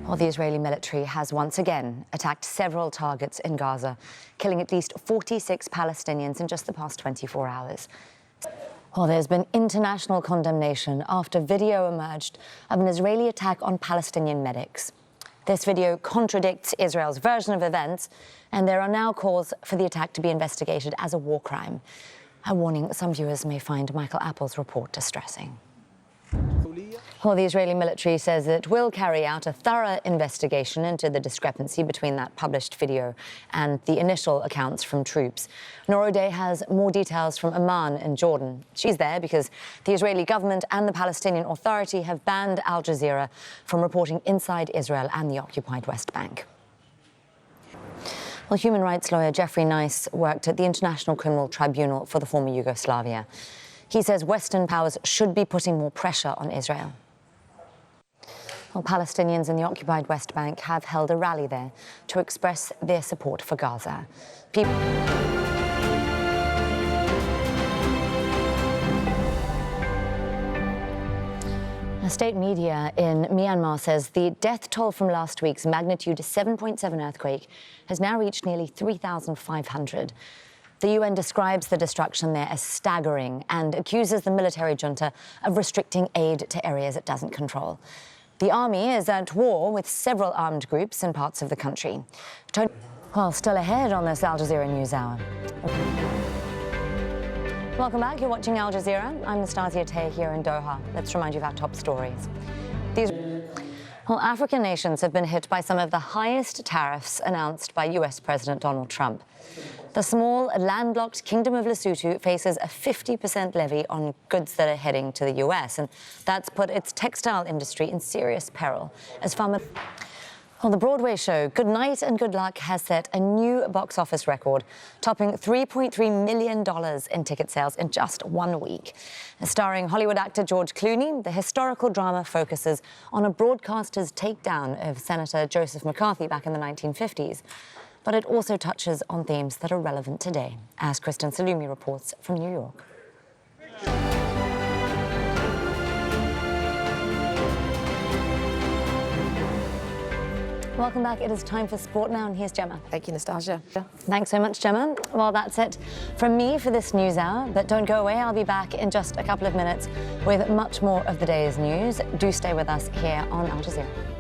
Well, the Israeli military has once again attacked several targets in Gaza, killing at least 46 Palestinians in just the past 24 hours. Well, there's been international condemnation after video emerged of an Israeli attack on Palestinian medics. This video contradicts Israel's version of events, and there are now calls for the attack to be investigated as a war crime. A warning some viewers may find Michael Apple's report distressing. Well, the Israeli military says it will carry out a thorough investigation into the discrepancy between that published video and the initial accounts from troops. Noor O'Day has more details from Amman in Jordan. She's there because the Israeli government and the Palestinian Authority have banned Al Jazeera from reporting inside Israel and the occupied West Bank. Well, human rights lawyer Jeffrey Nice worked at the International Criminal Tribunal for the former Yugoslavia. He says Western powers should be putting more pressure on Israel. Well, Palestinians in the occupied West Bank have held a rally there to express their support for Gaza. State media in Myanmar says the death toll from last week's magnitude 7.7 earthquake has now reached nearly 3,500. The UN describes the destruction there as staggering and accuses the military junta of restricting aid to areas it doesn't control. The army is at war with several armed groups in parts of the country. Well, still ahead on this Al Jazeera News Hour. Welcome back. You're watching Al Jazeera. I'm Nastasya Tay here in Doha. Let's remind you of our top stories. Well, African nations have been hit by some of the highest tariffs announced by US President Donald Trump. The small, landlocked Kingdom of Lesotho faces a 50% levy on goods that are heading to the US, and that's put its textile industry in serious peril as farmers... Well, the Broadway show Good Night and Good Luck has set a new box office record, topping $3.3 million in ticket sales in just 1 week. Starring Hollywood actor George Clooney, the historical drama focuses on a broadcaster's takedown of Senator Joseph McCarthy back in the 1950s. But it also touches on themes that are relevant today, as Kristen Salumi reports from New York. Welcome back. It is time for sport now, and here's Gemma. Thank you, Nastasya. Thanks so much, Gemma. Well, that's it from me for this news hour, but don't go away. I'll be back in just a couple of minutes with much more of the day's news. Do stay with us here on Al Jazeera.